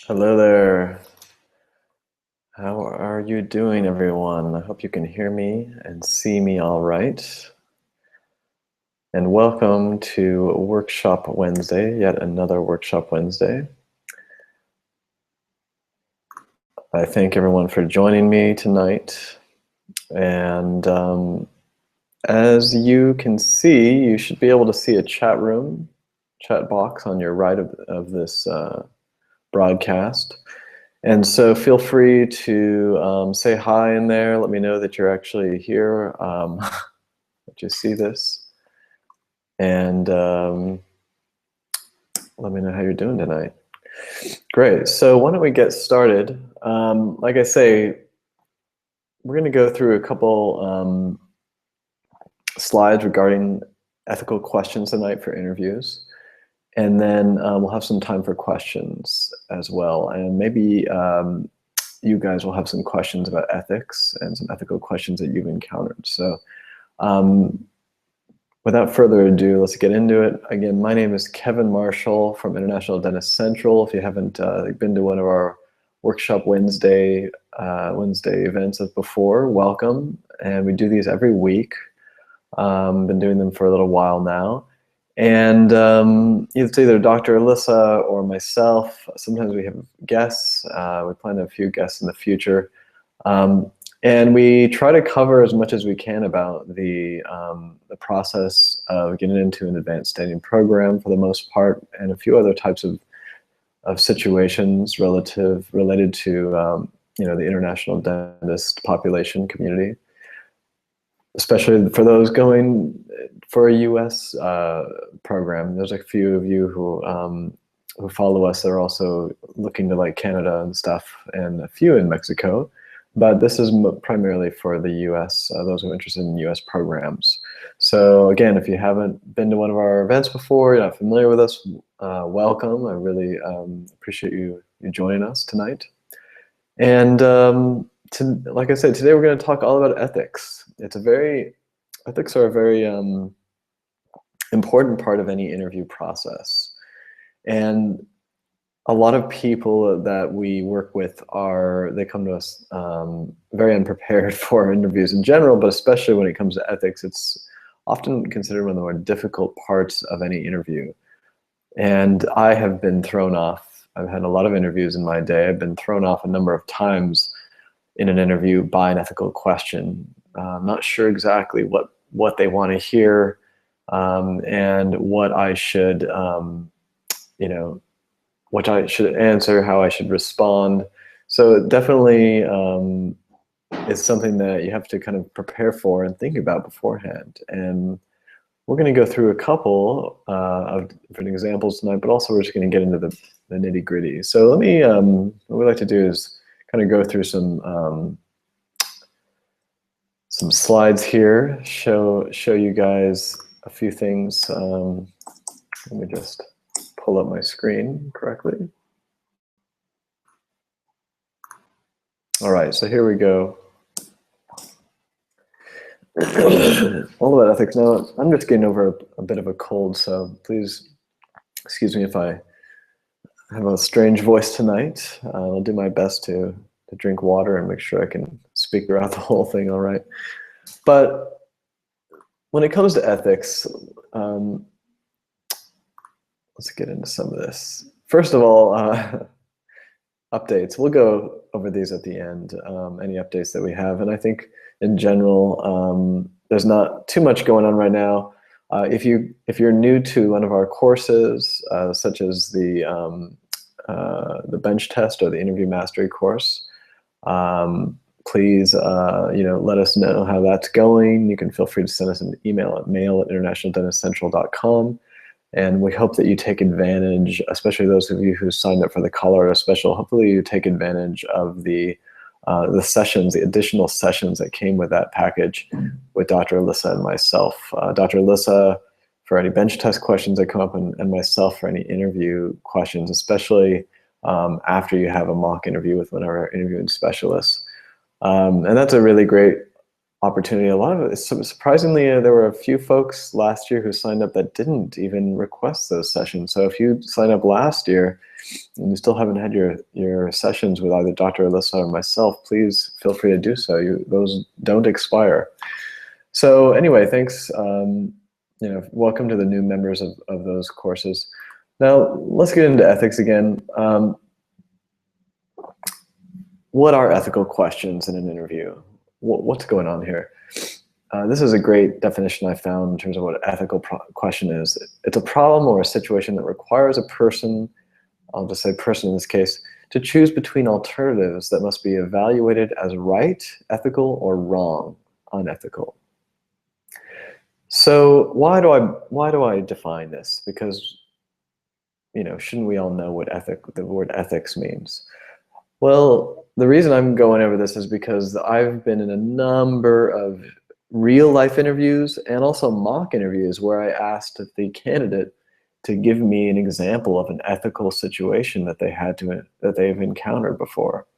Hello there. How are you doing, everyone? I hope you can hear me and see me all right. And welcome to Workshop Wednesday, yet another Workshop Wednesday. I thank everyone for joining me tonight. And as you can see, you should be able to see a chat box on your right of this broadcast. And so feel free to say hi in there. Let me know that you're actually here, that you see this. And let me know how you're doing tonight. Great. So why don't we get started? Like I say, we're going to go through a couple slides regarding ethical questions tonight for interviews. And then we'll have some time for questions as well. And maybe you guys will have some questions about ethics and some ethical questions that you've encountered. So without further ado, let's get into it. Again, my name is Kevin Marshall from International Dentist Central. If you haven't been to one of our Workshop Wednesday events before, welcome. And we do these every week. Been doing them for a little while now. And it's either Dr. Alyssa or myself. Sometimes we have guests. We plan to have a few guests in the future. And we try to cover as much as we can about the process of getting into an advanced standing program for the most part, and a few other types of situations related to the international dentist population community, especially for those going for a U.S. program. There's a few of you who follow us that are also looking to like Canada and stuff, and a few in Mexico. But this is primarily for the U.S., those who are interested in U.S. programs. So again, if you haven't been to one of our events before, you're not familiar with us, welcome. I really appreciate you joining us tonight. And like I said, today we're going to talk all about ethics. Ethics are a very important part of any interview process. And a lot of people that we work with they come to us very unprepared for interviews in general, but especially when it comes to ethics, it's often considered one of the more difficult parts of any interview. And I have been thrown off. I've had a lot of interviews in my day. I've been thrown off a number of times in an interview by an ethical question. I'm not sure exactly what they want to hear and what I should, what I should answer, how I should respond. So it definitely is something that you have to kind of prepare for and think about beforehand. And we're going to go through a couple of different examples tonight, but also we're just going to get into the nitty gritty. So let me, what we like to do is kind of go through some slides here, show you guys a few things. Let me just pull up my screen correctly. All right, so here we go. All about ethics. Now, I'm just getting over a bit of a cold, so please excuse me if I have a strange voice tonight. I'll do my best to drink water and make sure I can speak throughout the whole thing all right. But when it comes to ethics, let's get into some of this. First of all, updates. We'll go over these at the end, any updates that we have. And I think in general, there's not too much going on right now. If you're new to one of our courses, such as the bench test or the interview mastery course, please let us know how that's going. You can feel free to send us an email at mail@internationaldentistcentral.com. And we hope that you take advantage, especially those of you who signed up for the Colorado Special, hopefully you take advantage of the sessions, the additional sessions that came with that package with Dr. Alyssa and myself. Dr. Alyssa for any bench test questions that come up, and myself for any interview questions, especially after you have a mock interview with one of our interviewing specialists. And that's a really great opportunity. A lot of it, surprisingly, there were a few folks last year who signed up that didn't even request those sessions. So if you signed up last year and you still haven't had your sessions with either Dr. Alyssa or myself, please feel free to do so. Those don't expire. So anyway, thanks. Welcome to the new members of those courses. Now let's get into ethics again. What are ethical questions in an interview? What's going on here? This is a great definition I found in terms of what an ethical question is. It's a problem or a situation that requires a person, I'll just say person in this case, to choose between alternatives that must be evaluated as right, ethical, or wrong, unethical. So why do I define this? Because, shouldn't we all know what the word ethics means? Well, the reason I'm going over this is because I've been in a number of real life interviews and also mock interviews where I asked the candidate to give me an example of an ethical situation that they've encountered before,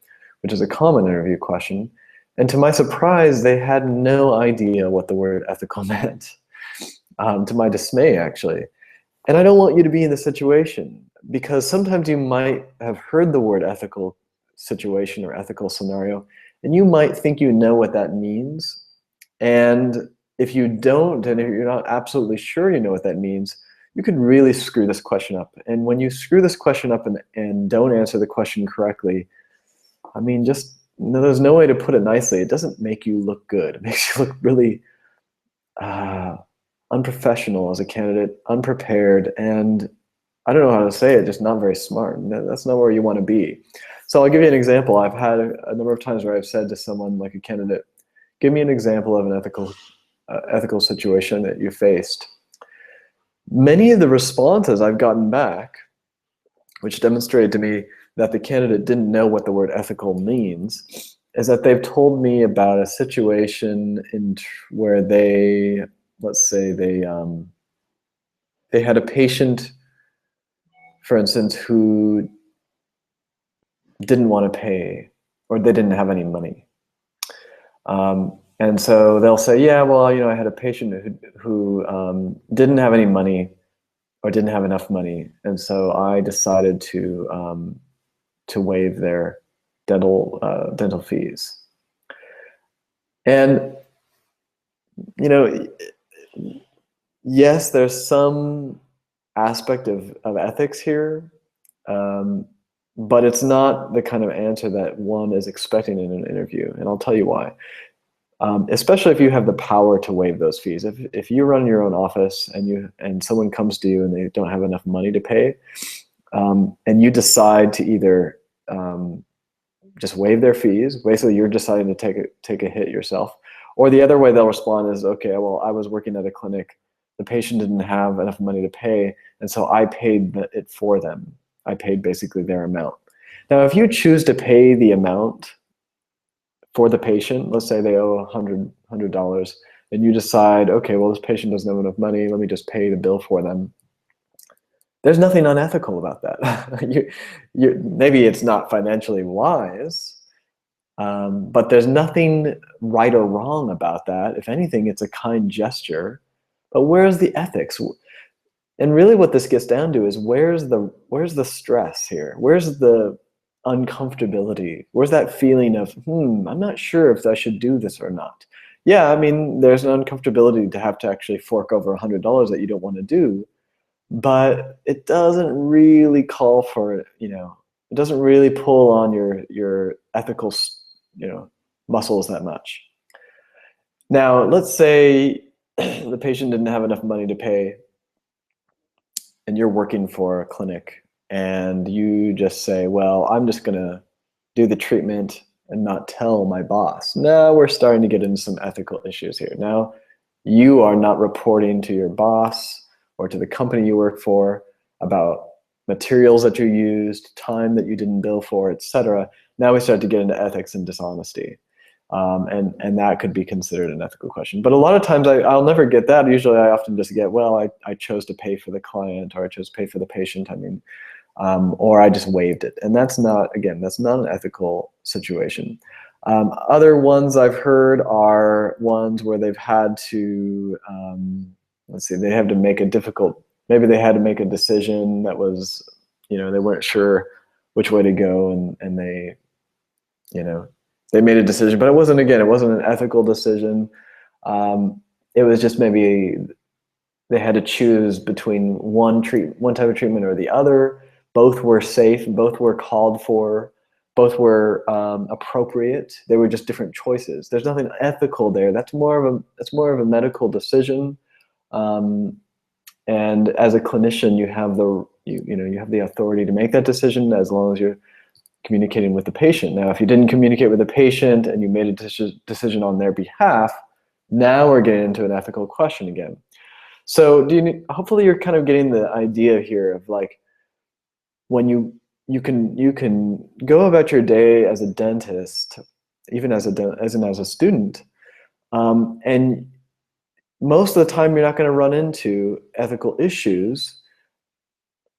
which is a common interview question. And to my surprise, they had no idea what the word ethical meant. To my dismay, actually. And I don't want you to be in the situation, because sometimes you might have heard the word ethical situation or ethical scenario, and you might think you know what that means. And if you don't, and if you're not absolutely sure you know what that means, you could really screw this question up. And when you screw this question up and don't answer the question correctly, I mean, there's no way to put it nicely. It doesn't make you look good. It makes you look really unprofessional as a candidate, unprepared, and I don't know how to say it, just not very smart. That's not where you want to be. So I'll give you an example. I've had a number of times where I've said to someone like a candidate, give me an example of an ethical situation that you faced. Many of the responses I've gotten back, which demonstrated to me that the candidate didn't know what the word ethical means, is that they've told me about a situation where let's say they had a patient, for instance, who didn't want to pay, or they didn't have any money. And so they'll say, yeah, well, I had a patient who didn't have any money or didn't have enough money. And so I decided to waive their dental fees. And, yes, there's some aspect of ethics here, but it's not the kind of answer that one is expecting in an interview, and I'll tell you why. Especially if you have the power to waive those fees. If you run your own office and someone comes to you and they don't have enough money to pay, and you decide to either just waive their fees, basically you're deciding to take a hit yourself, or the other way they'll respond is, okay, well, I was working at a clinic, the patient didn't have enough money to pay, and so I paid it for them. I paid basically their amount. Now, if you choose to pay the amount for the patient, let's say they owe $100, and you decide, okay, well, this patient doesn't have enough money, let me just pay the bill for them. There's nothing unethical about that. Maybe it's not financially wise, but there's nothing right or wrong about that. If anything, it's a kind gesture. But where's the ethics? And really what this gets down to is where's the stress here? Where's the uncomfortability? Where's that feeling of, I'm not sure if I should do this or not? Yeah, I mean, there's an uncomfortability to have to actually fork over $100 that you don't want to do, but it doesn't really call for it, it doesn't really pull on your ethical, muscles that much. Now, let's say the patient didn't have enough money to pay, and you're working for a clinic, and you just say, well, I'm just going to do the treatment and not tell my boss. Now we're starting to get into some ethical issues here. Now you are not reporting to your boss or to the company you work for about materials that you used, time that you didn't bill for, etc. Now we start to get into ethics and dishonesty. And that could be considered an ethical question. But a lot of times I'll never get that. Usually I often just get, well, I chose to pay for the client, or I chose to pay for the patient, or I just waived it. And that's not an ethical situation. Other ones I've heard are ones where they've had to, let's see, they have to make a difficult, maybe they had to make a decision that was, they weren't sure which way to go, and they, they made a decision, but it wasn't an ethical decision. It was just maybe they had to choose between one type of treatment or the other. Both were safe, both were called for, both were appropriate. They were just different choices. There's nothing ethical there. That's more of a medical decision. And as a clinician, you have the authority to make that decision as long as you're communicating with the patient. Now, if you didn't communicate with the patient and you made a decision on their behalf, now we're getting into an ethical question again. So hopefully you're kind of getting the idea here of like, when you can go about your day as a dentist, even as a student, and most of the time you're not going to run into ethical issues.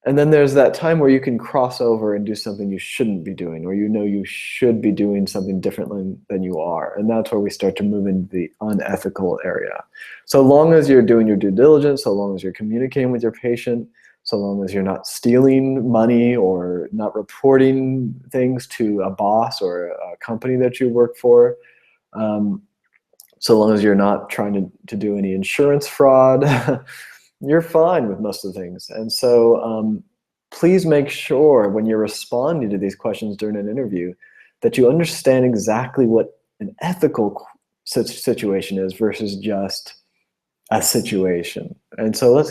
And then there's that time where you can cross over and do something you shouldn't be doing, or you should be doing something differently than you are. And that's where we start to move into the unethical area. So long as you're doing your due diligence, so long as you're communicating with your patient, so long as you're not stealing money or not reporting things to a boss or a company that you work for, so long as you're not trying to do any insurance fraud, you're fine with most of the things. And so please make sure when you're responding to these questions during an interview that you understand exactly what an ethical situation is versus just a situation. And so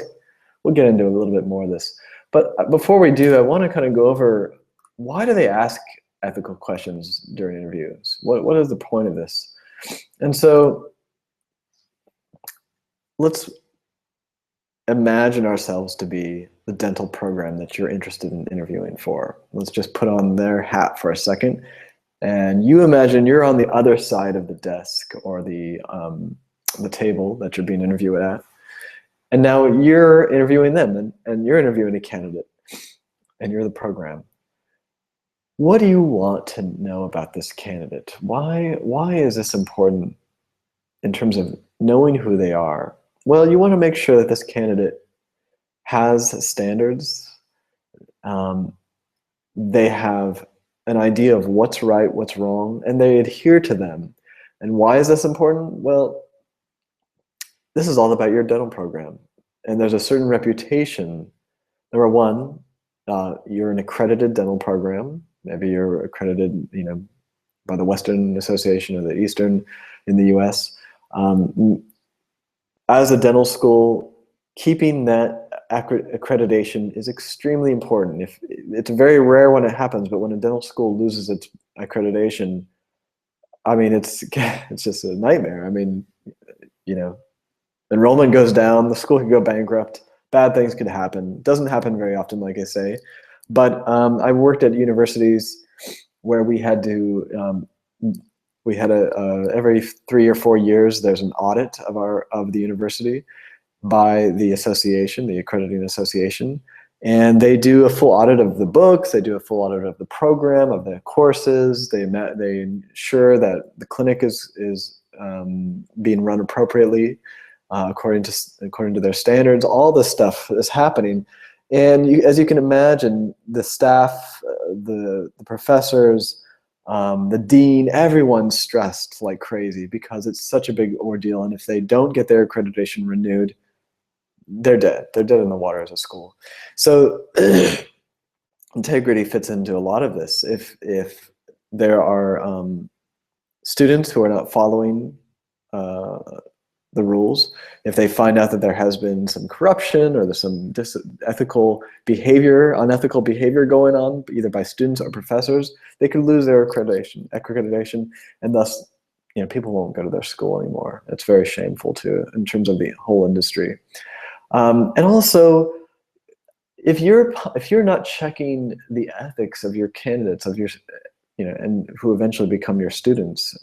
we'll get into a little bit more of this. But before we do, I want to kind of go over, why do they ask ethical questions during interviews? What is the point of this? And so let's imagine ourselves to be the dental program that you're interested in interviewing for. Let's just put on their hat for a second. And you imagine you're on the other side of the desk or the table that you're being interviewed at. And now you're interviewing them, and you're interviewing a candidate, and you're the program. What do you want to know about this candidate? Why is this important in terms of knowing who they are? Well, you want to make sure that this candidate has standards. They have an idea of what's right, what's wrong, and they adhere to them. And why is this important? Well, this is all about your dental program. And there's a certain reputation. Number one, you're an accredited dental program. Maybe you're accredited, by the Western Association or the Eastern in the US. As a dental school, keeping that accreditation is extremely important. It's very rare when it happens, but when a dental school loses its accreditation, I mean, it's just a nightmare. I mean, enrollment goes down, the school could go bankrupt, bad things could happen. It doesn't happen very often, like I say. But I worked at universities where we had to, every 3 or 4 years, there's an audit of the university by the association, the accrediting association. And they do a full audit of the books, they do a full audit of the program, of the courses, they ensure that the clinic is being run appropriately according to their standards. All this stuff is happening. And as you can imagine, the staff, the professors, the dean, everyone's stressed like crazy because it's such a big ordeal. And if they don't get their accreditation renewed, they're dead. They're dead in the water as a school. So integrity fits into a lot of this. If there are students who are not following the rules, if they find out that there has been some corruption or there's some unethical behavior going on, either by students or professors, they could lose their accreditation, and thus, people won't go to their school anymore. It's very shameful too, in terms of the whole industry. And also, if you're not checking the ethics of your candidates, of your, and who eventually become your students,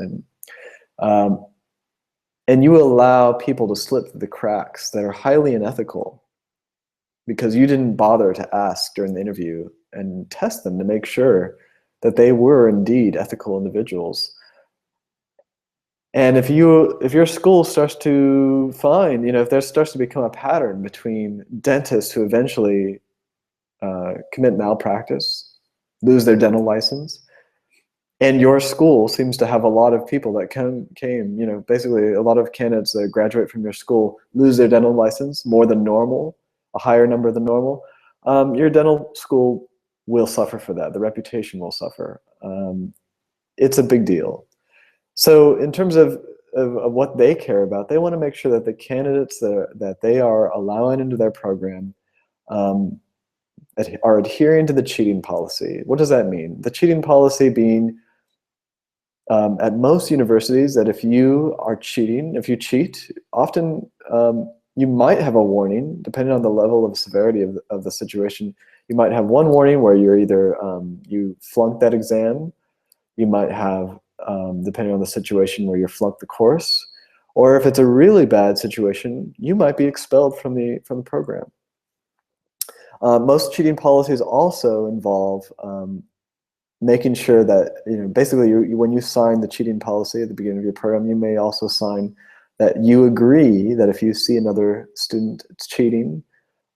and you allow people to slip through the cracks that are highly unethical because you didn't bother to ask during the interview and test them to make sure that they were indeed ethical individuals, And if your school starts to find, if there starts to become a pattern between dentists who eventually commit malpractice, lose their dental license, and your school seems to have a lot of people that came, basically a lot of candidates that graduate from your school lose their dental license more than normal, a higher number than normal, your dental school will suffer for that. The reputation will suffer. It's a big deal. So in terms of what they care about, they want to make sure that the candidates that they are allowing into their program are adhering to the cheating policy. What does that mean? The cheating policy being, at most universities, that if you are cheating, if you cheat, often you might have a warning, depending on the level of severity of the situation. You might have one warning where you're either you flunked that exam, you might have, depending on the situation, where you flunked the course, or if it's a really bad situation, you might be expelled from the program. Most cheating policies also involve making sure that, basically when you sign the cheating policy at the beginning of your program, you may also sign that you agree that if you see another student cheating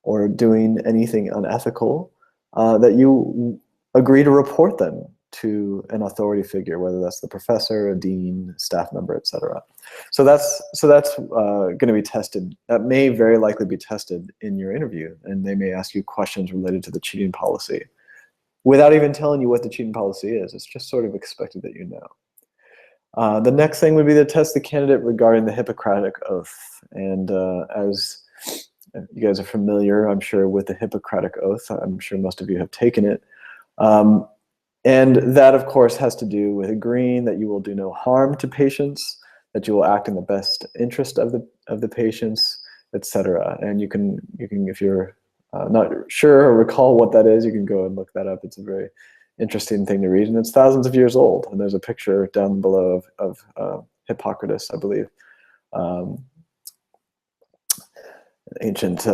or doing anything unethical, that you agree to report them to an authority figure, whether that's the professor, a dean, staff member, etc. So that's going to be tested. That may very likely be tested in your interview, and they may ask you questions related to the cheating policy without even telling you what the cheating policy is. It's just sort of expected that you know. The next thing would be to test the candidate regarding the Hippocratic Oath. And as you guys are familiar, I'm sure, with the Hippocratic Oath, I'm sure most of you have taken it. And that, of course, has to do with agreeing that you will do no harm to patients, that you will act in the best interest of the patients, etc. And you can, if you're not sure or recall what that is, you can go and look that up. It's a very interesting thing to read, and it's thousands of years old. And there's a picture down below of Hippocrates, I believe, ancient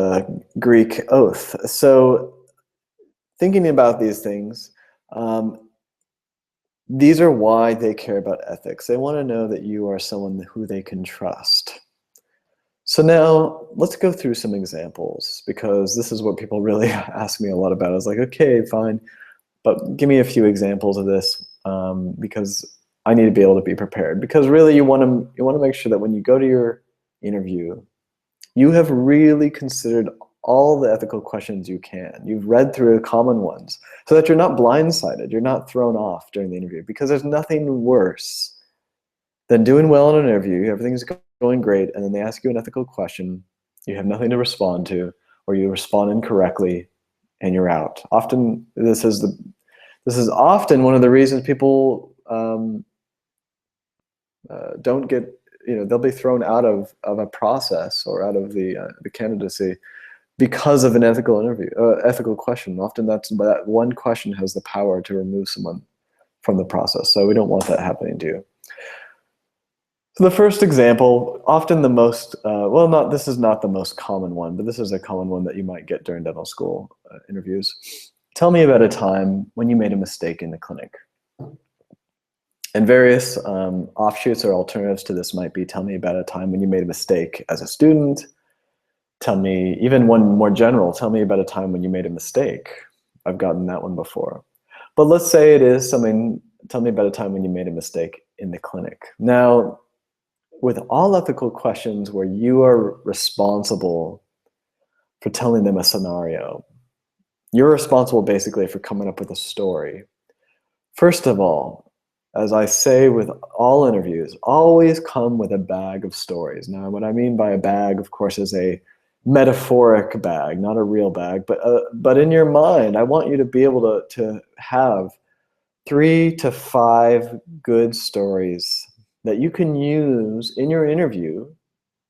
Greek oath. So thinking about these things, these are why they care about ethics. They want to know that you are someone who they can trust. So now let's go through some examples, because this is what people really ask me a lot about. I was like, okay, fine, but give me a few examples of this, because I need to be able to be prepared. Because really, you want to make sure that when you go to your interview, you have really considered all the ethical questions you can. You've read through common ones, so that you're not blindsided. You're not thrown off during the interview, because there's nothing worse than doing well in an interview. Everything's going great, and then they ask you an ethical question, you have nothing to respond to, or you respond incorrectly, and you're out. Often, this is often one of the reasons people don't get, they'll be thrown out of a process or out of the candidacy because of an ethical question. Often that one question has the power to remove someone from the process. So we don't want that happening to you. So the first example, often the most, this is not the most common one, but this is a common one that you might get during dental school interviews. Tell me about a time when you made a mistake in the clinic. And various offshoots or alternatives to this might be, tell me about a time when you made a mistake as a student. Tell me, even one more general, tell me about a time when you made a mistake. I've gotten that one before. But let's say it is something, tell me about a time when you made a mistake in the clinic. Now, with all ethical questions where you are responsible for telling them a scenario, you're responsible basically for coming up with a story. First of all, as I say with all interviews, always come with a bag of stories. Now, what I mean by a bag, of course, is a metaphoric bag, not a real bag, but in your mind, I want you to be able to have 3 to 5 good stories that you can use in your interview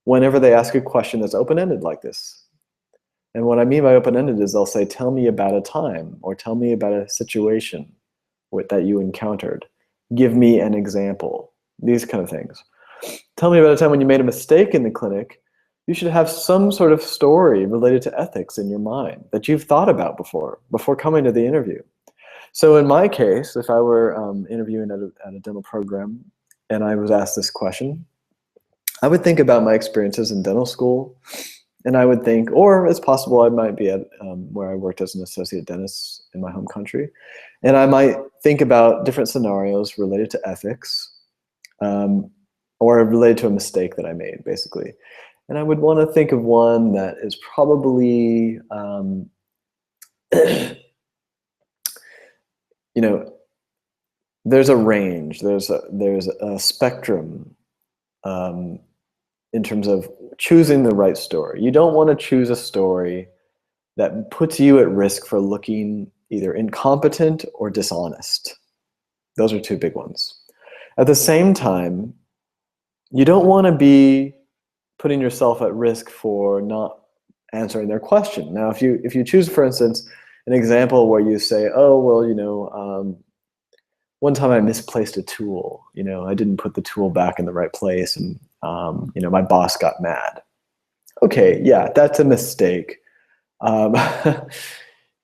whenever they ask a question that's open-ended like this. And what I mean by open-ended is they'll say, tell me about a time, or tell me about a situation that you encountered. Give me an example. These kind of things. Tell me about a time when you made a mistake in the clinic. You should have some sort of story related to ethics in your mind that you've thought about before coming to the interview. So in my case, if I were interviewing at a dental program, and I was asked this question, I would think about my experiences in dental school, and I would think, or it's possible I might be at where I worked as an associate dentist in my home country, and I might think about different scenarios related to ethics, um, or related to a mistake that I made, basically. And I would want to think of one that is probably, you know, there's a range, there's a spectrum, um, in terms of choosing the right story. You don't want to choose a story that puts you at risk for looking either incompetent or dishonest. Those are two big ones. At the same time, you don't want to be putting yourself at risk for not answering their question. Now, if you choose, for instance, an example where you say, oh, well, one time I misplaced a tool, I didn't put the tool back in the right place, and my boss got mad. Okay, yeah, that's a mistake. Um,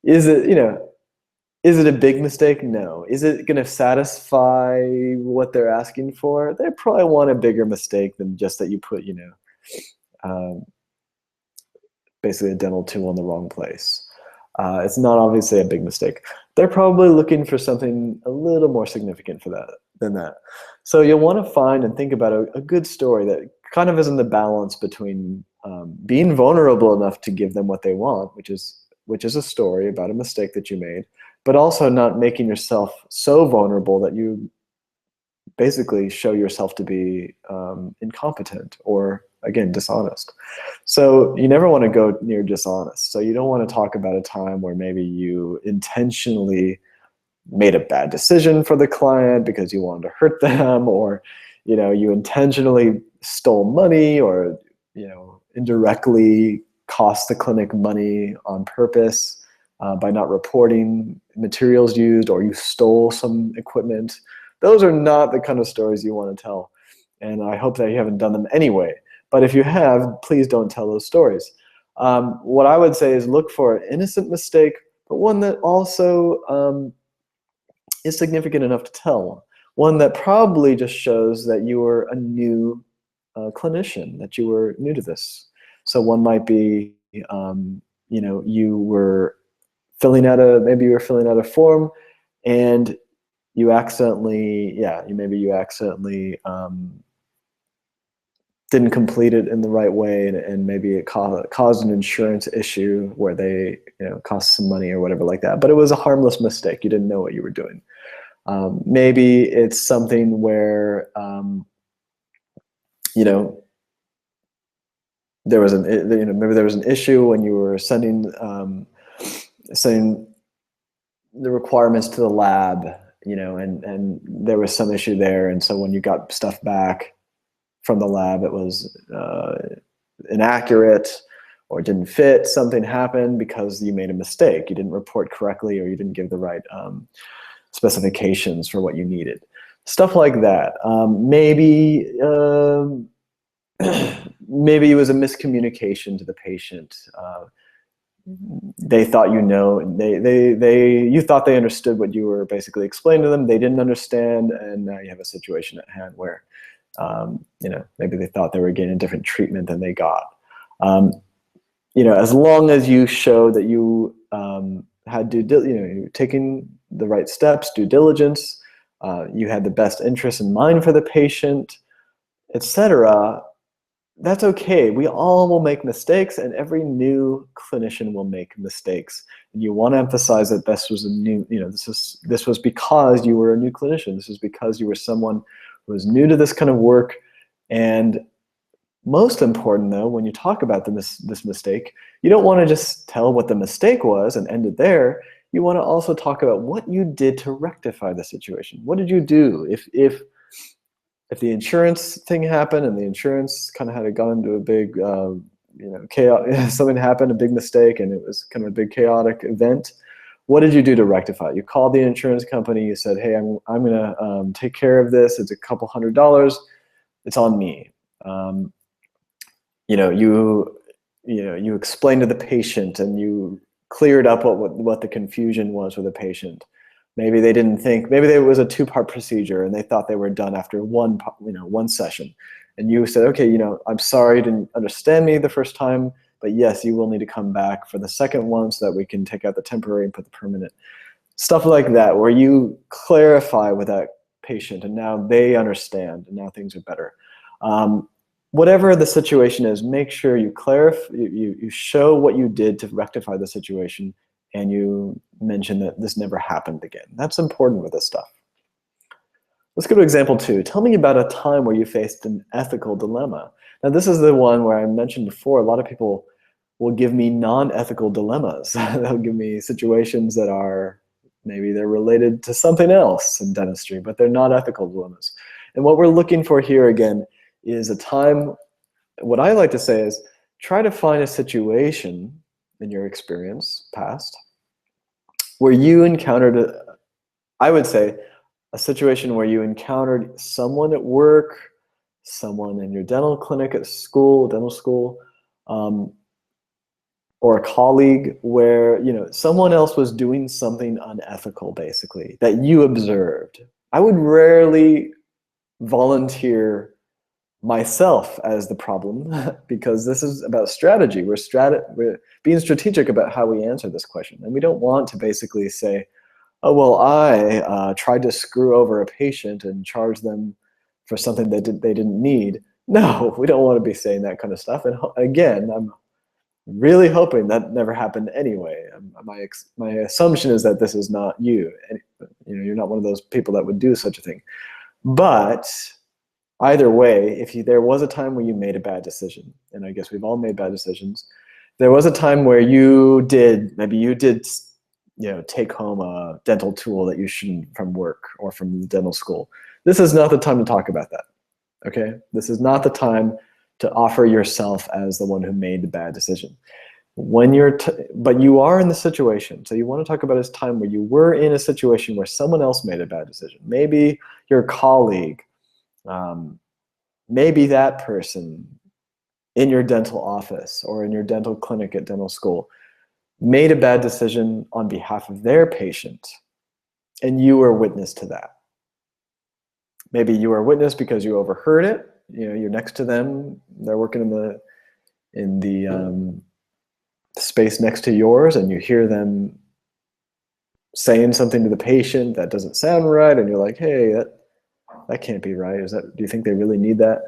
is it a big mistake? No. Is it going to satisfy what they're asking for? They probably want a bigger mistake than just that you put, um, basically a dental tool in the wrong place. It's not obviously a big mistake. They're probably looking for something a little more significant for that than that. So you'll want to find and think about a good story that kind of is in the balance between being vulnerable enough to give them what they want, which is a story about a mistake that you made, but also not making yourself so vulnerable that you basically show yourself to be incompetent or, again, dishonest. So you never want to go near dishonest. So you don't want to talk about a time where maybe you intentionally made a bad decision for the client because you wanted to hurt them, or you intentionally stole money, or indirectly cost the clinic money on purpose by not reporting materials used, or you stole some equipment. Those are not the kind of stories you want to tell, and I hope that you haven't done them anyway. But if you have, please don't tell those stories. What I would say is look for an innocent mistake, but one that also is significant enough to tell. One that probably just shows that you were a new clinician, that you were new to this. So one might be, you were maybe you were filling out a form, and you accidentally, didn't complete it in the right way, and maybe it caused an insurance issue where they cost some money or whatever like that. But it was a harmless mistake. You didn't know what you were doing. Maybe it's something where there was maybe there was an issue when you were sending the requirements to the lab, and there was some issue there, and so when you got stuff back from the lab, it was inaccurate or didn't fit. Something happened because you made a mistake. You didn't report correctly, or you didn't give the right specifications for what you needed. Stuff like that. Maybe it was a miscommunication to the patient. They thought you thought they understood what you were basically explaining to them. They didn't understand, and now you have a situation at hand where maybe they thought they were getting a different treatment than they got. As long as you show that you had taking the right steps, due diligence, you had the best interest in mind for the patient, etc., that's okay. We all will make mistakes, and every new clinician will make mistakes. And you want to emphasize that this was this was because you were a new clinician. This was because you were someone who was new to this kind of work. And most important, though, when you talk about this mistake, you don't want to just tell what the mistake was and end it there. You want to also talk about what you did to rectify the situation. What did you do? If the insurance thing happened and the insurance kind of had gone into a big, chaos, something happened, a big mistake, and it was kind of a big chaotic event, what did you do to rectify it? You called the insurance company. You said, "Hey, I'm going to take care of this. It's a couple $100. It's on me." You explained to the patient, and you cleared up what the confusion was with the patient. Maybe they didn't think, maybe it was a 2-part procedure and they thought they were done after one session. And you said, okay, I'm sorry you didn't understand me the first time, but yes, you will need to come back for the second one so that we can take out the temporary and put the permanent. Stuff like that, where you clarify with that patient and now they understand and now things are better. Whatever the situation is, make sure you clarify, you show what you did to rectify the situation, and you mention that this never happened again. That's important with this stuff. Let's go to example 2. Tell me about a time where you faced an ethical dilemma. Now this is the one where I mentioned before, a lot of people will give me non-ethical dilemmas. They'll give me situations that are, maybe they're related to something else in dentistry, but they're not ethical dilemmas. And what we're looking for here again is a time, what I like to say is, try to find a situation in your experience past where you encountered, I would say, a situation where you encountered someone at work, someone in your dental clinic at school, dental school, or a colleague where someone else was doing something unethical, basically, that you observed. I would rarely volunteer myself as the problem because this is about strategy. We're being strategic about how we answer this question, and we don't want to basically say, oh well, I tried to screw over a patient and charge them for something they didn't need. No, we don't want to be saying that kind of stuff. And again, I'm really hoping that never happened anyway. My assumption is that this is not you. You're not one of those people that would do such a thing. But either way, there was a time where you made a bad decision, and I guess we've all made bad decisions. There was a time where maybe you did take home a dental tool that you shouldn't from work or from the dental school. This is not the time to talk about that, okay? This is not the time to offer yourself as the one who made the bad decision. But you are in the situation, so you want to talk about this time where you were in a situation where someone else made a bad decision. Maybe your colleague, maybe that person in your dental office or in your dental clinic at dental school made a bad decision on behalf of their patient, and you were witness to that. Maybe you were a witness because you overheard it. You're next to them. They're working in the space next to yours, and you hear them saying something to the patient that doesn't sound right, and you're like, hey, that can't be right. Do you think they really need that?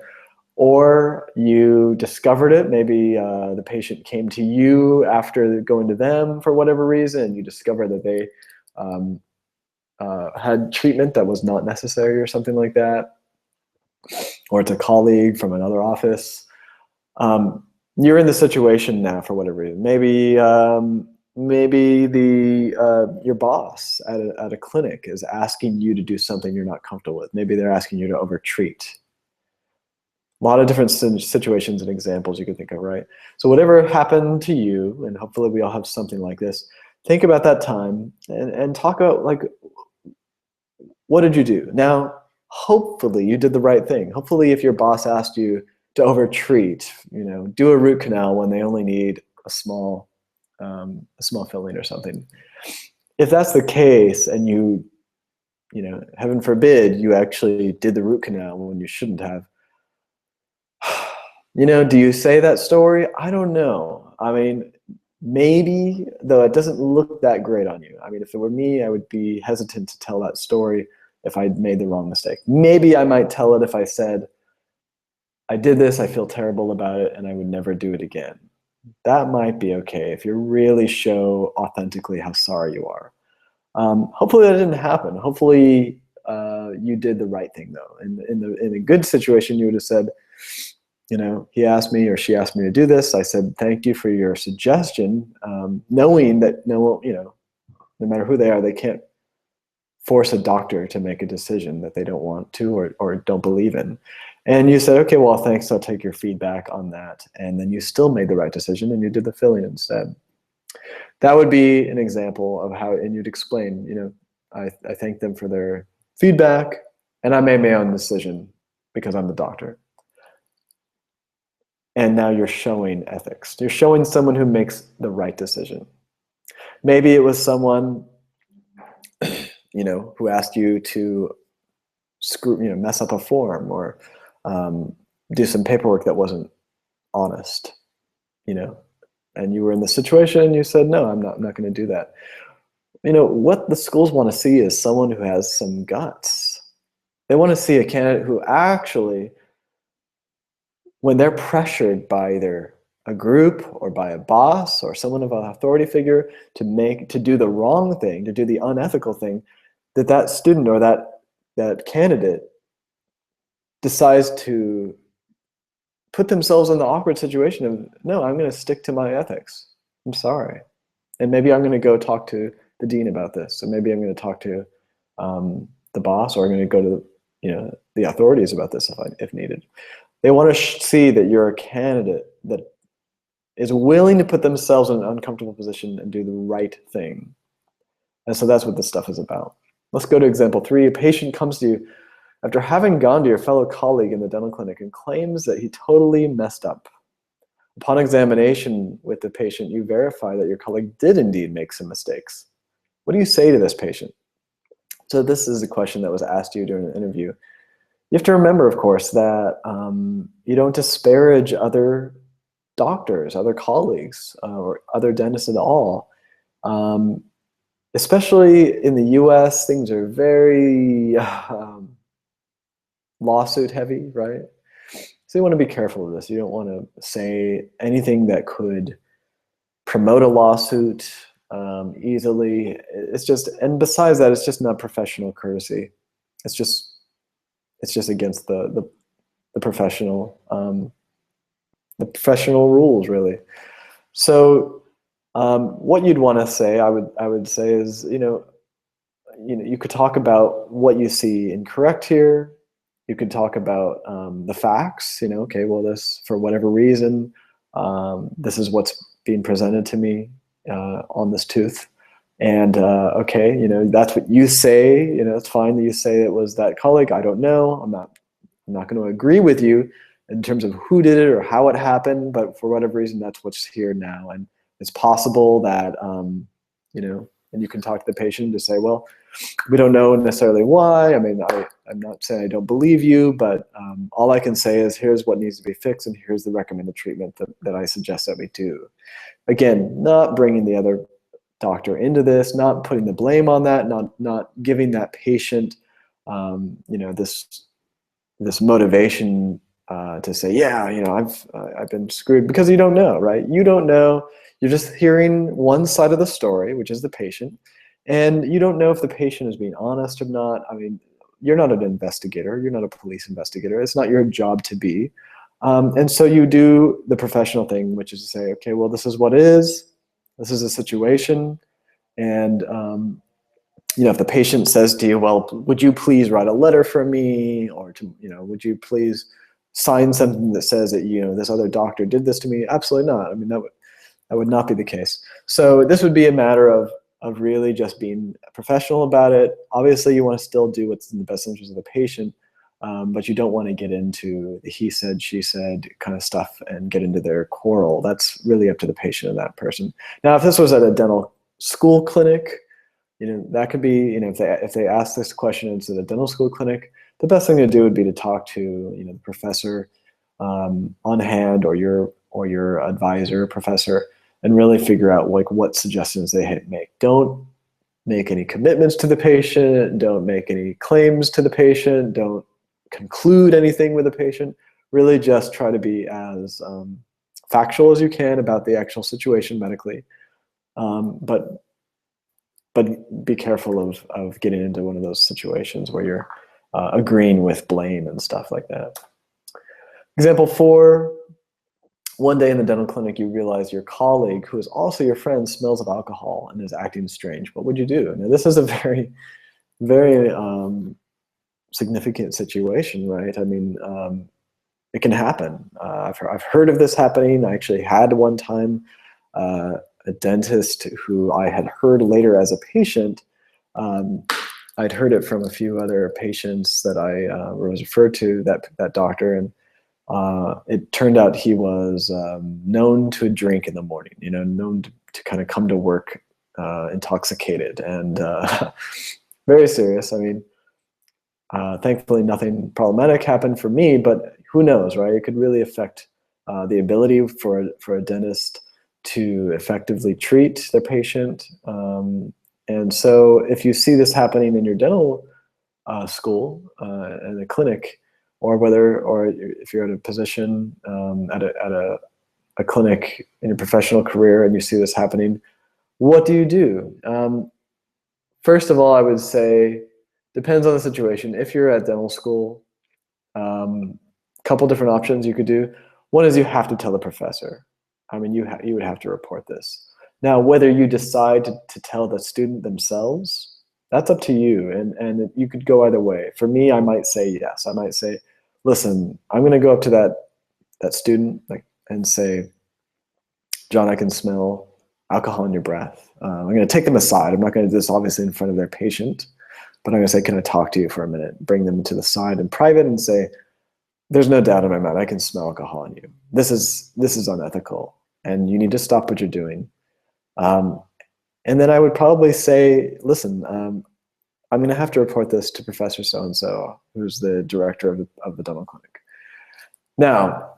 Or you discovered it. Maybe the patient came to you after going to them for whatever reason, and you discovered that they had treatment that was not necessary or something like that. Or it's a colleague from another office. You're in the situation now for whatever reason. Maybe your boss at a clinic is asking you to do something you're not comfortable with. Maybe they're asking you to overtreat. A lot of different situations and examples you can think of, right? So whatever happened to you, and hopefully we all have something like this, think about that time and talk about, like, what did you do? Now, hopefully you did the right thing. Hopefully if your boss asked you to overtreat, do a root canal when they only need a small filling or something. If that's the case, and heaven forbid, you actually did the root canal when you shouldn't have, do you say that story? I don't know. I mean, maybe, though it doesn't look that great on you. I mean, if it were me, I would be hesitant to tell that story if I'd made the wrong mistake. Maybe I might tell it if I said, I did this, I feel terrible about it, and I would never do it again. That might be okay if you really show authentically how sorry you are. Hopefully that didn't happen. Hopefully you did the right thing, though. In a good situation, you would have said, he asked me or she asked me to do this. I said, thank you for your suggestion, knowing that no matter who they are, they can't force a doctor to make a decision that they don't want to or don't believe in. And you said, okay, well, thanks, I'll take your feedback on that. And then you still made the right decision and you did the filling instead. That would be an example of how, and you'd explain, I thank them for their feedback and I made my own decision because I'm the doctor. And now you're showing ethics. You're showing someone who makes the right decision. Maybe it was someone who asked you to mess up a form or do some paperwork that wasn't honest, and you were in the situation and you said, no, I'm not going to do that. What the schools want to see is someone who has some guts. They want to see a candidate who actually, when they're pressured by either a group or by a boss or someone of an authority figure to do the wrong thing, to do the unethical thing, that student or that candidate decides to put themselves in the awkward situation of, no, I'm going to stick to my ethics. I'm sorry. And maybe I'm going to go talk to the dean about this. Or maybe I'm going to talk to the boss, or I'm going to go to the authorities about this if needed. They want to see that you're a candidate that is willing to put themselves in an uncomfortable position and do the right thing. And so that's what this stuff is about. Let's go to example 3. A patient comes to you after having gone to your fellow colleague in the dental clinic and claims that he totally messed up. Upon examination with the patient, you verify that your colleague did indeed make some mistakes. What do you say to this patient? So this is a question that was asked you during an interview. You have to remember, of course, that you don't disparage other doctors, other colleagues, or other dentists at all. Especially in the US, things are very lawsuit heavy, right? So you want to be careful of this. You don't want to say anything that could promote a lawsuit easily. And besides that, it's just not professional courtesy. It's just against the professional rules, really. So what you'd want to say, I would say, is you could talk about what you see incorrect here. You could talk about the facts. Okay, well, this, for whatever reason, this is what's being presented to me on this tooth. And okay, that's what you say. It's fine that you say it was that colleague. I don't know. I'm not going to agree with you in terms of who did it or how it happened, but for whatever reason, that's what's here now. And it's possible that and you can talk to the patient to say, well, we don't know necessarily why. I mean, I'm not saying I don't believe you, but all I can say is here's what needs to be fixed, and here's the recommended treatment that I suggest that we do. Again, not bringing the other doctor into this, not putting the blame on that, not giving that patient this motivation to say, yeah, I've been screwed, because you don't know, right? You don't know. You're just hearing one side of the story, which is the patient, and you don't know if the patient is being honest or not. I mean, you're not an investigator. You're not a police investigator. It's not your job to be. And so you do the professional thing, which is to say, okay, well, this is what it is. This is a situation. And if the patient says to you, well, would you please write a letter for me? Or would you please sign something that says that, this other doctor did this to me? Absolutely not. I mean, that would not be the case. So this would be a matter of really just being professional about it. Obviously, you want to still do what's in the best interest of the patient, but you don't want to get into the he said, she said kind of stuff and get into their quarrel. That's really up to the patient and that person. Now, if this was at a dental school clinic, that could be, if they ask this question at a dental school clinic, the best thing to do would be to talk to, the professor on hand, or your advisor, professor, and really figure out what suggestions they make. Don't make any commitments to the patient. Don't make any claims to the patient. Don't conclude anything with the patient. Really just try to be as factual as you can about the actual situation medically. But be careful of getting into one of those situations where you're agreeing with blame and stuff like that. Example 4, one day in the dental clinic, you realize your colleague, who is also your friend, smells of alcohol and is acting strange. What would you do? Now, this is a very, very significant situation, right? I mean, it can happen. I've heard of this happening. I actually had one time a dentist who I had heard later as a patient. I'd heard it from a few other patients that I was referred to, that doctor, and it turned out he was known to drink in the morning, known to kind of come to work intoxicated, and very serious. I mean, thankfully nothing problematic happened for me, but who knows, right? It could really affect the ability for a dentist to effectively treat their patient. And so if you see this happening in your dental school, in a clinic, or if you're at a position at a clinic in your professional career and you see this happening, what do you do? First of all, I would say, depends on the situation. If you're at dental school, couple different options you could do. One is you have to tell the professor. I mean, you would have to report this. Now, whether you decide to tell the student themselves, that's up to you, and you could go either way. For me, I might say yes. I might say, listen, I'm going to go up to that student and say, John, I can smell alcohol in your breath. I'm going to take them aside. I'm not going to do this obviously in front of their patient, but I'm going to say, can I talk to you for a minute? Bring them to the side in private and say, there's no doubt in my mind, I can smell alcohol in you. This is unethical, and you need to stop what you're doing. And then I would probably say, listen, I'm going to have to report this to Professor so-and-so, who's the director of the dental clinic. Now,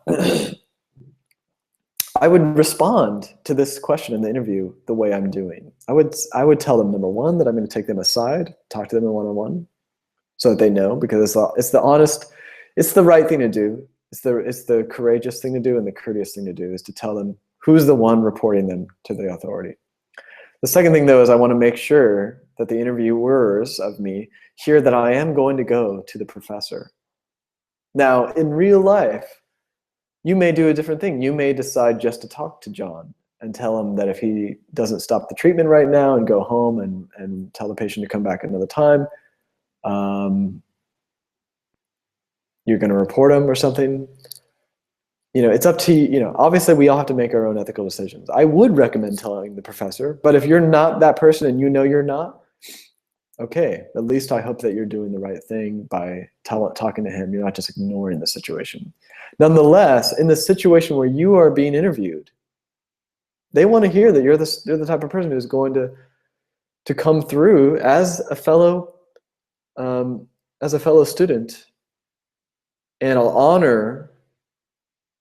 I would respond to this question in the interview the way I'm doing. I would tell them, number one, that I'm going to take them aside, talk to them in one-on-one, so that they know, because it's the honest, it's the right thing to do. It's the courageous thing to do, and the courteous thing to do is to tell them who's the one reporting them to the authority. The second thing, though, is I want to make sure that the interviewers of me hear that I am going to go to the professor. Now, in real life, you may do a different thing. You may decide just to talk to John and tell him that if he doesn't stop the treatment right now and go home and tell the patient to come back another time, you're going to report him or something. It's up to you. Obviously we all have to make our own ethical decisions. I would recommend telling the professor, but if you're not that person and you're not, okay, at least I hope that you're doing the right thing by talking to him. You're not just ignoring the situation. Nonetheless, in the situation where you are being interviewed, they want to hear that you're the type of person who's going to come through as a fellow student, and I'll honor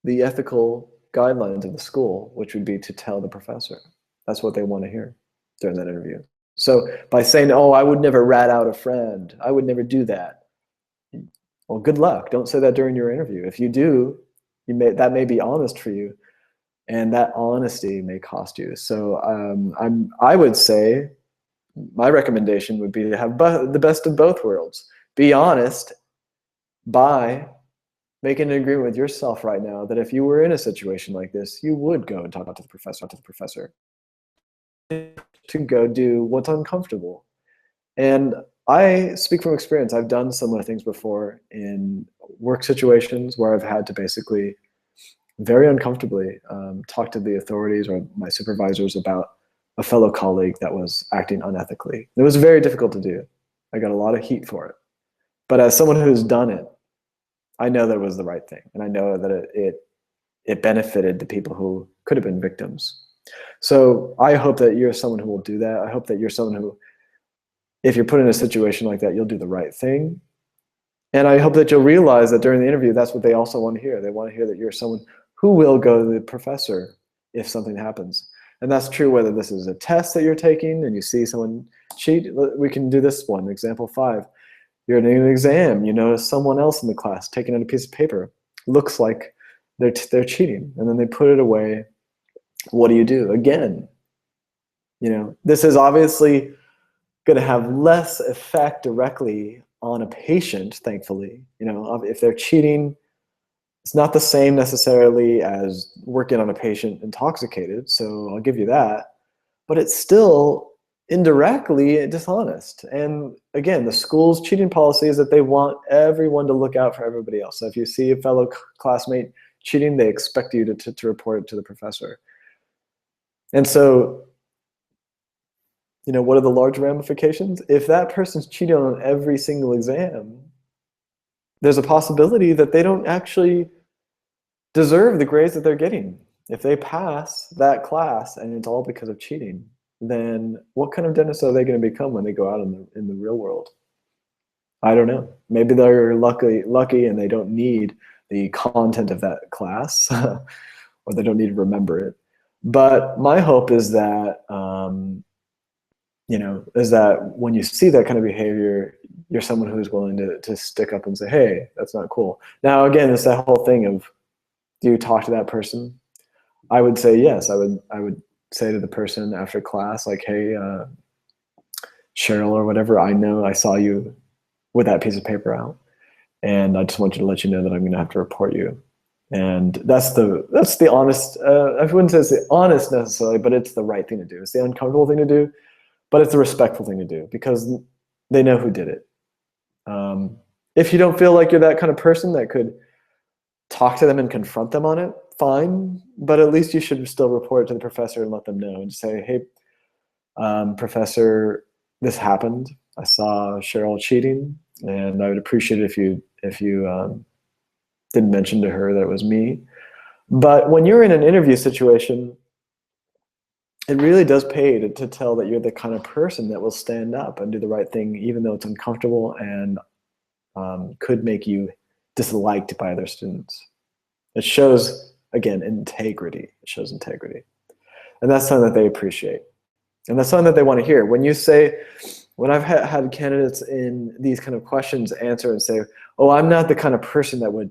the ethical guidelines of the school, which would be to tell the professor. That's what they want to hear during that interview. So by saying, oh, I would never rat out a friend, I would never do that, well, good luck. Don't say that during your interview. If you do, that may be honest for you, and that honesty may cost you. So I would say my recommendation would be to have the best of both worlds. Be honest by making an agreement with yourself right now that if you were in a situation like this, you would go and talk to the professor, to go do what's uncomfortable. And I speak from experience. I've done similar things before in work situations where I've had to basically very uncomfortably talk to the authorities or my supervisors about a fellow colleague that was acting unethically. It was very difficult to do. I got a lot of heat for it. But as someone who's done it, I know that it was the right thing, and I know that it benefited the people who could have been victims. So I hope that you're someone who will do that. I hope that you're someone who, if you're put in a situation like that, you'll do the right thing. And I hope that you'll realize that during the interview, that's what they also want to hear. They want to hear that you're someone who will go to the professor if something happens. And that's true whether this is a test that you're taking and you see someone cheat. We can do this one, example 5. You're in an exam, you notice someone else in the class taking out a piece of paper. Looks like they're cheating, and then they put it away. What do you do? Again, this is obviously going to have less effect directly on a patient, thankfully. If they're cheating, it's not the same necessarily as working on a patient intoxicated, so I'll give you that. But it's still indirectly dishonest. And again, the school's cheating policy is that they want everyone to look out for everybody else. So if you see a fellow classmate cheating, they expect you to report it to the professor. And so, what are the large ramifications? If that person's cheating on every single exam, there's a possibility that they don't actually deserve the grades that they're getting. If they pass that class and it's all because of cheating, then what kind of dentist are they going to become when they go out in the real world? I don't know. Maybe they're lucky and they don't need the content of that class, or they don't need to remember it. But my hope is that, is that when you see that kind of behavior, you're someone who's willing to stick up and say, hey, that's not cool. Now, again, it's that whole thing of, do you talk to that person? I would say yes. I would say to the person after class, like, hey, Cheryl or whatever, I know I saw you with that piece of paper out, and I just want you to let you know that I'm going to have to report you. And that's the honest, I wouldn't say it's the honest necessarily, but it's the right thing to do. It's the uncomfortable thing to do, but it's the respectful thing to do because they know who did it. If you don't feel like you're that kind of person that could talk to them and confront them on it, fine, but at least you should still report it to the professor and let them know and say, hey, professor, this happened. I saw Cheryl cheating, and I would appreciate it if you didn't mention to her that it was me. But when you're in an interview situation, it really does pay to tell that you're the kind of person that will stand up and do the right thing, even though it's uncomfortable and could make you disliked by other students. It shows, again, integrity. It shows integrity. And that's something that they appreciate. And that's something that they want to hear. When you say, when I've had candidates in these kind of questions answer and say, oh, I'm not the kind of person that would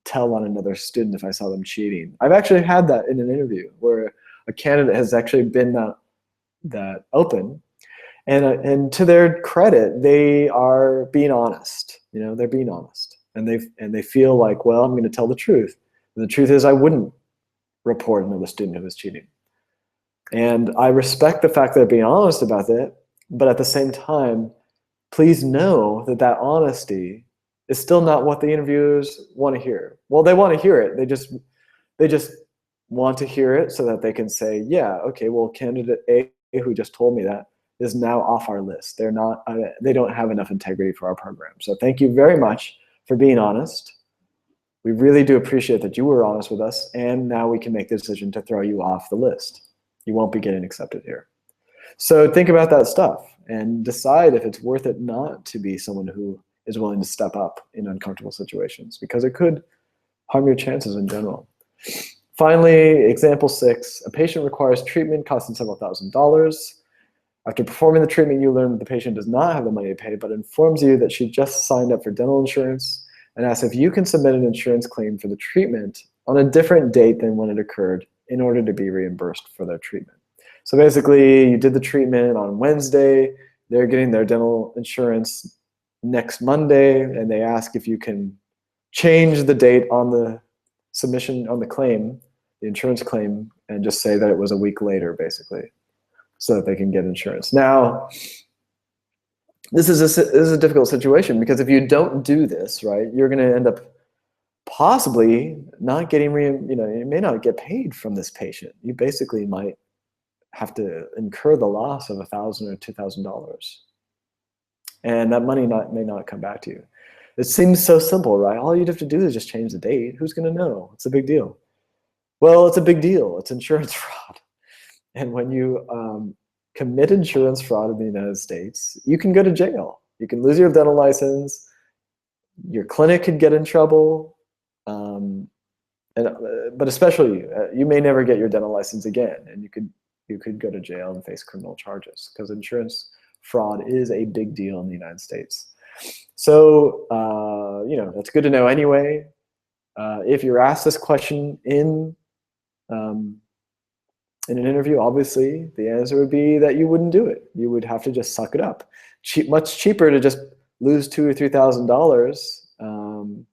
tell on another student if I saw them cheating. I've actually had that in an interview where a candidate has actually been that open. And to their credit, they are being honest. They're being honest. And they feel like, well, I'm going to tell the truth. And the truth is I wouldn't report another student who was cheating. And I respect the fact that they're being honest about it, but at the same time, please know that honesty is still not what the interviewers want to hear. Well, they want to hear it. They just want to hear it so that they can say, yeah, okay, well, candidate A who just told me that is now off our list. They don't have enough integrity for our program. So thank you very much for being honest. We really do appreciate that you were honest with us, and now we can make the decision to throw you off the list. You won't be getting accepted here. So think about that stuff and decide if it's worth it not to be someone who is willing to step up in uncomfortable situations, because it could harm your chances in general. Finally, example 6, a patient requires treatment costing several $1,000s. After performing the treatment, you learn that the patient does not have the money to pay, but informs you that she just signed up for dental insurance and asks if you can submit an insurance claim for the treatment on a different date than when it occurred in order to be reimbursed for their treatment. So basically, you did the treatment on Wednesday, they're getting their dental insurance next Monday, and they ask if you can change the date on the submission, on the claim, the insurance claim, and just say that it was a week later, basically, so that they can get insurance. Now, this is a difficult situation, because if you don't do this, right, you're going to end up possibly not getting, you may not get paid from this patient. You basically might have to incur the loss of $1,000 or $2,000. And that money may not come back to you. It seems so simple, right? All you'd have to do is just change the date. Who's going to know? It's a big deal. Well, it's a big deal. It's insurance fraud. And when you commit insurance fraud in the United States, you can go to jail. You can lose your dental license. Your clinic could get in trouble. But especially, you may never get your dental license again, and you could go to jail and face criminal charges, because insurance fraud is a big deal in the United States. So, that's good to know anyway. If you're asked this question in an interview, obviously the answer would be that you wouldn't do it. You would have to just suck it up. Much cheaper to just lose $2,000 or $3,000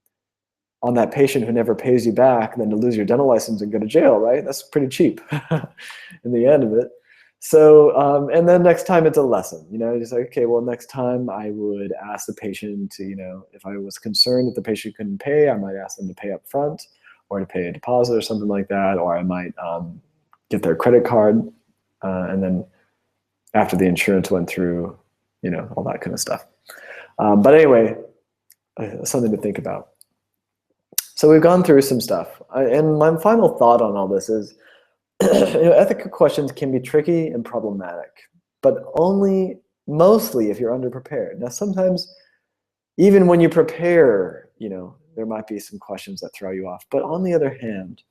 on that patient who never pays you back than to lose your dental license and go to jail, right? That's pretty cheap in the end of it. So, and then next time it's a lesson, just like, okay, well, next time I would ask the patient to, if I was concerned that the patient couldn't pay, I might ask them to pay up front or to pay a deposit or something like that, or I might get their credit card, and then after the insurance went through, all that kind of stuff. But anyway, something to think about. So we've gone through some stuff. And my final thought on all this is, ethical questions can be tricky and problematic, but mostly if you're underprepared. Now, sometimes even when you prepare, there might be some questions that throw you off. But on the other hand,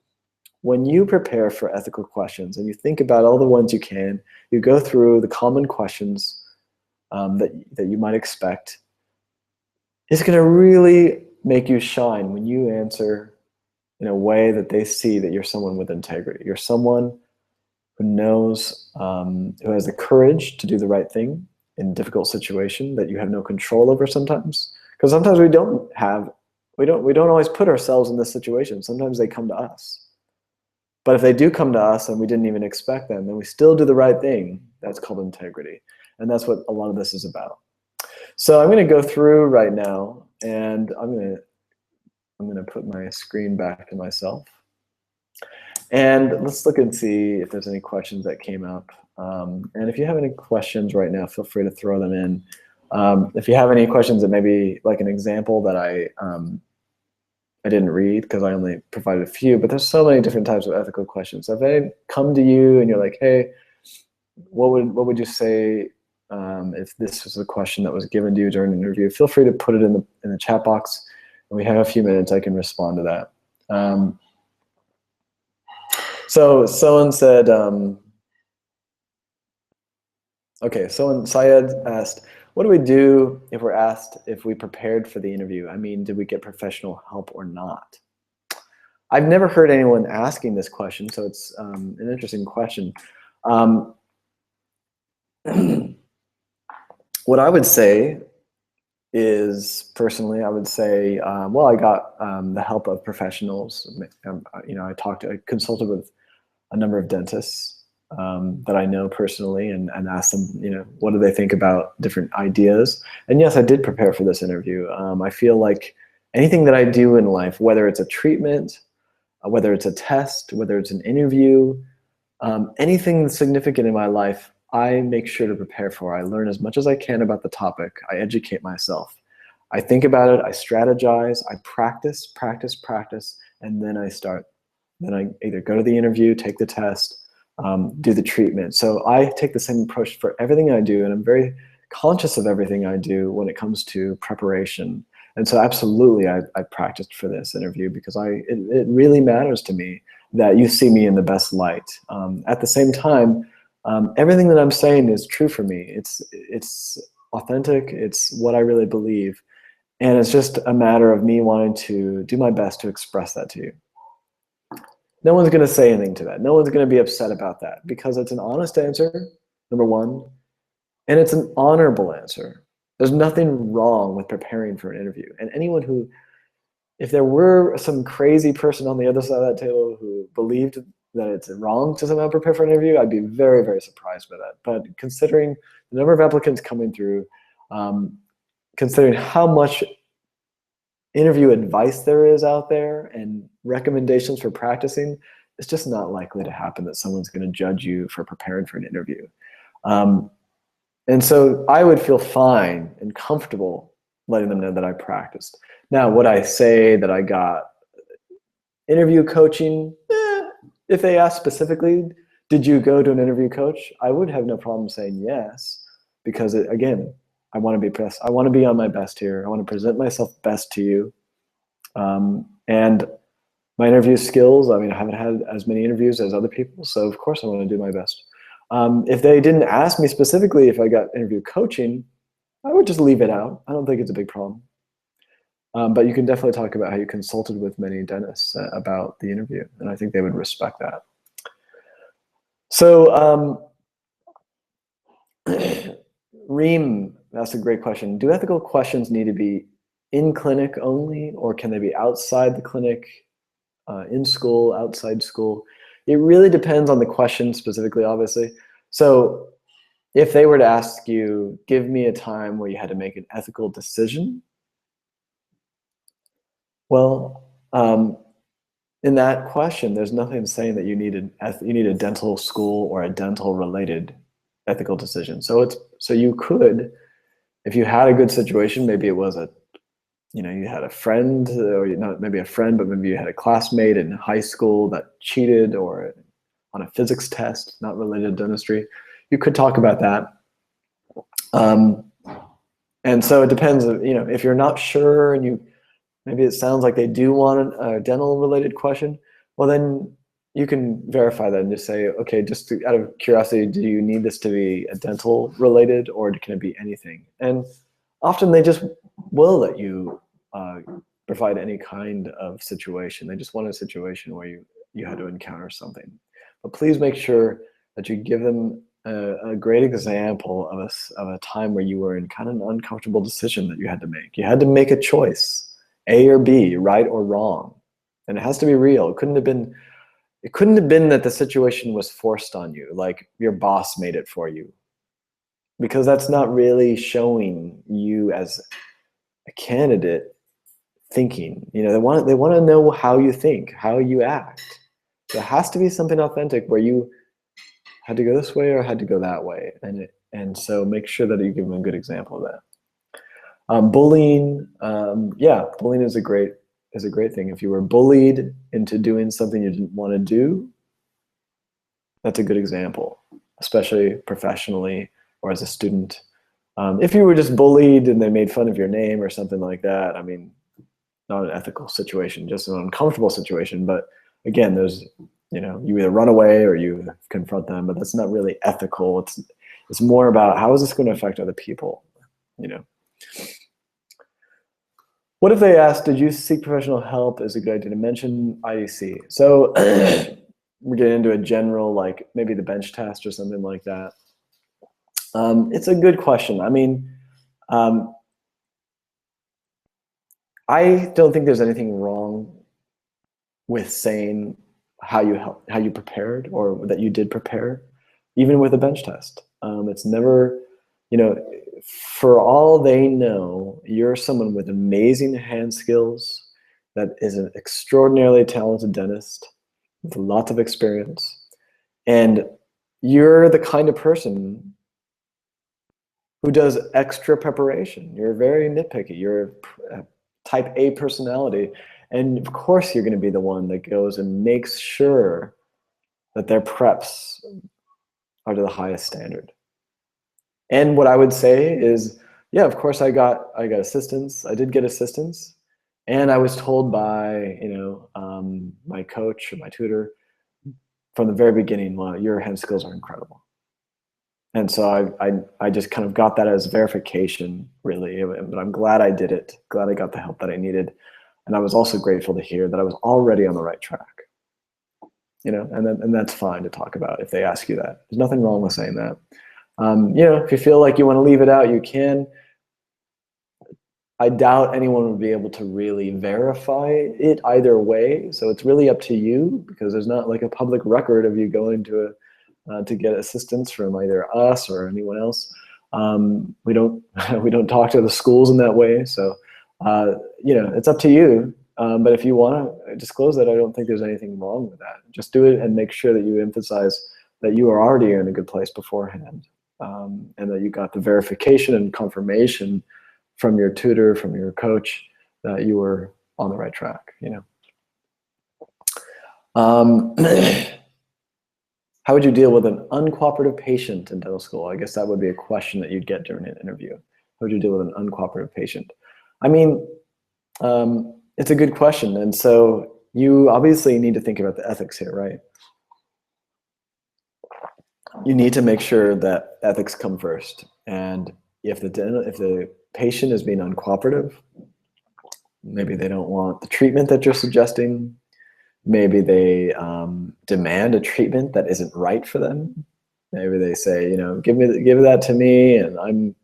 when you prepare for ethical questions and you think about all the ones you can, you go through the common questions that you might expect, it's going to really make you shine when you answer in a way that they see that you're someone with integrity. You're someone who knows, who has the courage to do the right thing in a difficult situation that you have no control over sometimes. Because sometimes we don't always put ourselves in this situation. Sometimes they come to us. But if they do come to us and we didn't even expect them, then we still do the right thing. That's called integrity. And that's what a lot of this is about. So I'm going to go through right now, and I'm going to put my screen back to myself. And let's look and see if there's any questions that came up. And if you have any questions right now, feel free to throw them in. If you have any questions that maybe like an example that I didn't read because I only provided a few, but there's so many different types of ethical questions. So if they come to you and you're like, hey, what would you say if this was a question that was given to you during an interview? Feel free to put it in the chat box. And we have a few minutes, I can respond to that. So someone said, okay, Syed asked, what do we do if we're asked if we prepared for the interview? I mean, did we get professional help or not? I've never heard anyone asking this question, so it's an interesting question. What I would say is, personally, I would say, well, I got the help of professionals. I consulted with a number of dentists that I know personally, and asked them, what do they think about different ideas? And yes, I did prepare for this interview. I feel like anything that I do in life, whether it's a treatment, whether it's a test, whether it's an interview, anything significant in my life, I make sure to prepare for. I learn as much as I can about the topic. I educate myself. I think about it, I strategize, I practice, and then I start. Then I either go to the interview, take the test, do the treatment. So I take the same approach for everything I do, and I'm very conscious of everything I do when it comes to preparation. And so absolutely, I practiced for this interview because it really matters to me that you see me in the best light. At the same time, everything that I'm saying is true for me. It's authentic. It's what I really believe. And it's just a matter of me wanting to do my best to express that to you. No one's going to say anything to that. No one's going to be upset about that because it's an honest answer, number one, and it's an honorable answer. There's nothing wrong with preparing for an interview. And anyone who, if there were some crazy person on the other side of that table who believed that it's wrong to somehow prepare for an interview, I'd be very, very surprised by that. But considering the number of applicants coming through, considering how much interview advice there is out there and recommendations for practicing, it's just not likely to happen that someone's going to judge you for preparing for an interview. And so I would feel fine and comfortable letting them know that I practiced. Now, would I say that I got interview coaching? If they ask specifically, did you go to an interview coach? I would have no problem saying yes, because again, I want to be best. I want to be on my best here. I want to present myself best to you. And my interview skills, I mean, I haven't had as many interviews as other people, so of course I want to do my best. If they didn't ask me specifically if I got interview coaching, I would just leave it out. I don't think it's a big problem. But you can definitely talk about how you consulted with many dentists about the interview, and I think they would respect that. So Reem, that's a great question. Do ethical questions need to be in clinic only, or can they be outside the clinic, in school, outside school? It really depends on the question specifically, obviously. So if they were to ask you, give me a time where you had to make an ethical decision, well, in that question, there's nothing saying that you need a dental school or a dental related ethical decision. So you could, if you had a good situation, maybe it was you had a friend, or not maybe a friend, but maybe you had a classmate in high school that cheated, or on a physics test, not related to dentistry, you could talk about that. And so it depends, if you're not sure and maybe it sounds like they do want a dental related question, well then you can verify that and just say, okay, just out of curiosity, do you need this to be a dental related or can it be anything? And often they just will let you provide any kind of situation. They just want a situation where you had to encounter something. But please make sure that you give them a great example of a time where you were in kind of an uncomfortable decision that you had to make. You had to make a choice, A or B, right or wrong. And it has to be real. It couldn't have been that the situation was forced on you, like your boss made it for you. Because that's not really showing you as a candidate thinking. They want to know how you think, how you act. There has to be something authentic where you had to go this way or had to go that way, and so make sure that you give them a good example of that. Bullying, bullying is a great thing. If you were bullied into doing something you didn't want to do, that's a good example, especially professionally or as a student. If you were just bullied and they made fun of your name or something like that, I mean, not an ethical situation, just an uncomfortable situation. But again, there's, you either run away or you confront them, but that's not really ethical. It's more about how is this going to affect other people, What if they asked, did you seek professional help? Is a good idea to mention IEC. So we're getting into a general, like maybe the bench test or something like that. It's a good question. I mean, I don't think there's anything wrong with saying how you prepared or that you did prepare, even with a bench test. It's never, for all they know, you're someone with amazing hand skills that is an extraordinarily talented dentist with lots of experience. And you're the kind of person who does extra preparation. You're very nitpicky. You're a type A personality. And of course, you're going to be the one that goes and makes sure that their preps are to the highest standard. And what I would say is, yeah, of course, I got assistance. I did get assistance, and I was told by my coach or my tutor from the very beginning, well, your hand skills are incredible. And so I just kind of got that as verification, really. But I'm glad I did it. Glad I got the help that I needed. And I was also grateful to hear that I was already on the right track. And that's fine to talk about if they ask you that. There's nothing wrong with saying that. If you feel like you want to leave it out, you can. I doubt anyone would be able to really verify it either way. So it's really up to you, because there's not like a public record of you going to get assistance from either us or anyone else. We don't talk to the schools in that way. So it's up to you. But if you want to disclose that, I don't think there's anything wrong with that. Just do it and make sure that you emphasize that you are already in a good place beforehand, and that you got the verification and confirmation from your tutor, from your coach, that you were on the right track. How would you deal with an uncooperative patient in dental school? I guess that would be a question that you'd get during an interview. How would you deal with an uncooperative patient? I mean, it's a good question. And so you obviously need to think about the ethics here, right? You need to make sure that ethics come first. And if the patient is being uncooperative, maybe they don't want the treatment that you're suggesting. Maybe they demand a treatment that isn't right for them. Maybe they say, give that to me, and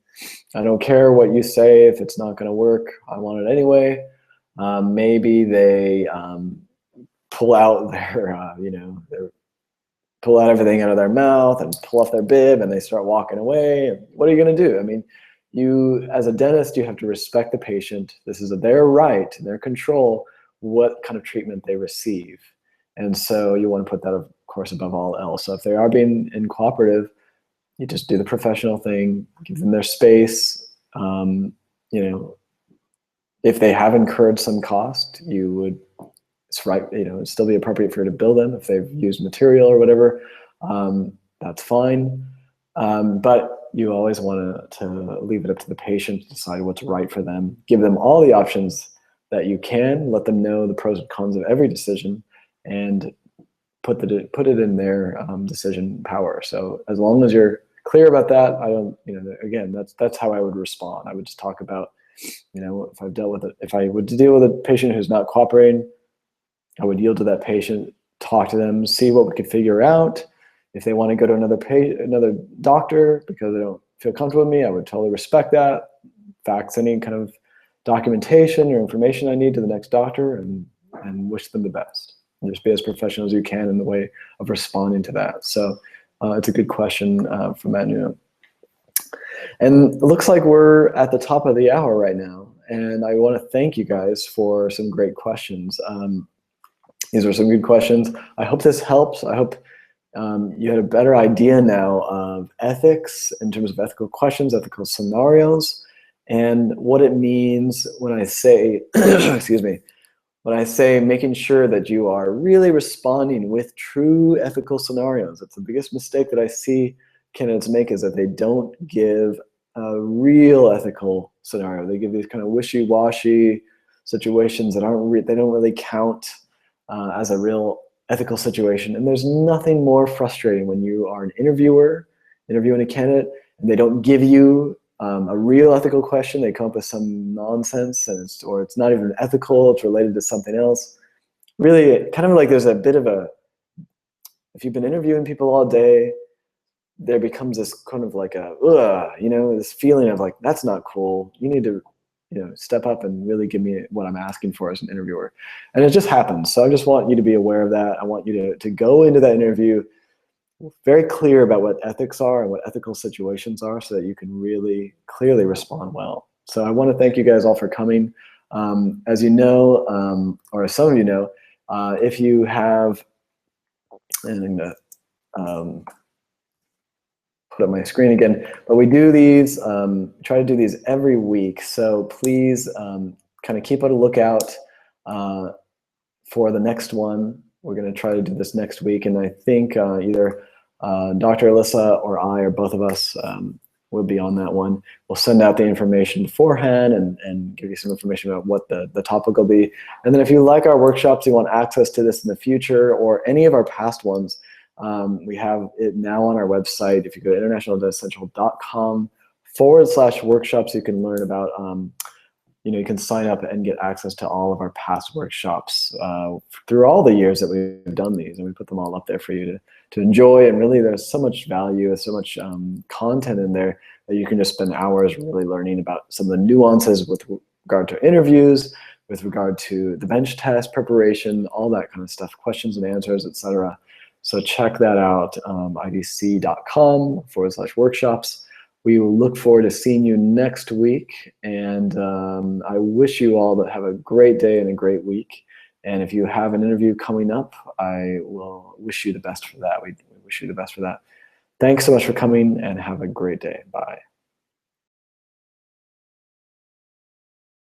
I don't care what you say if it's not going to work. I want it anyway. Maybe they pull out pull out everything out of their mouth and pull off their bib, and they start walking away. And what are you going to do? I mean, you, as a dentist, you have to respect the patient. This is their right, their control, what kind of treatment they receive. And so you want to put that, of course, above all else. So if they are being uncooperative, you just do the professional thing, give them their space. If they have incurred some cost, you would it's right, it'd still be appropriate for you to bill them if they've used material or whatever. That's fine. But you always want to leave it up to the patient to decide what's right for them. Give them all the options that you can. Let them know the pros and cons of every decision, and put it in their decision power. So as long as you're clear about that, I don't, again, that's how I would respond. I would just talk about, if I would deal with a patient who's not cooperating, I would yield to that patient, talk to them, see what we could figure out. If they want to go to another doctor because they don't feel comfortable with me, I would totally respect that. Fax any kind of documentation or information I need to the next doctor, and wish them the best. And just be as professional as you can in the way of responding to that. So it's a good question from Manu. And it looks like we're at the top of the hour right now. And I want to thank you guys for some great questions. These are some good questions. I hope this helps. I hope you had a better idea now of ethics in terms of ethical questions, ethical scenarios, and what it means when I say, excuse me, when I say making sure that you are really responding with true ethical scenarios. That's the biggest mistake that I see candidates make, is that they don't give a real ethical scenario. They give these kind of wishy-washy situations that they don't really count as a real ethical situation. And there's nothing more frustrating when you are an interviewer interviewing a candidate and they don't give you a real ethical question. They come up with some nonsense, and it's not even ethical, it's related to something else. Really, kind of like there's a bit of if you've been interviewing people all day, there becomes this kind of like this feeling of like, that's not cool. You need to step up and really give me what I'm asking for as an interviewer. And it just happens. So I just want you to be aware of that. I want you to go into that interview very clear about what ethics are and what ethical situations are, so that you can really clearly respond well. So I want to thank you guys all for coming. As you know, or as some of you know, if you have, and put up my screen again, but we do these, try to do these every week. So please kind of keep a lookout for the next one. We're going to try to do this next week, and I think either Dr. Alyssa or I, or both of us, will be on that one. We'll send out the information beforehand and give you some information about what the topic will be. And then if you like our workshops, you want access to this in the future, or any of our past ones, we have it now on our website. If you go to internationaldentistcentral.com/workshops, you can learn about, you can sign up and get access to all of our past workshops through all the years that we've done these, and we put them all up there for you to enjoy. And really, there's so much value, there's so much content in there that you can just spend hours really learning about some of the nuances with regard to interviews, with regard to the bench test preparation, all that kind of stuff, questions and answers, etc. So check that out, idc.com/workshops. We will look forward to seeing you next week, and I wish you all to have a great day and a great week. And if you have an interview coming up, I will wish you the best for that. We wish you the best for that. Thanks so much for coming, and have a great day. Bye.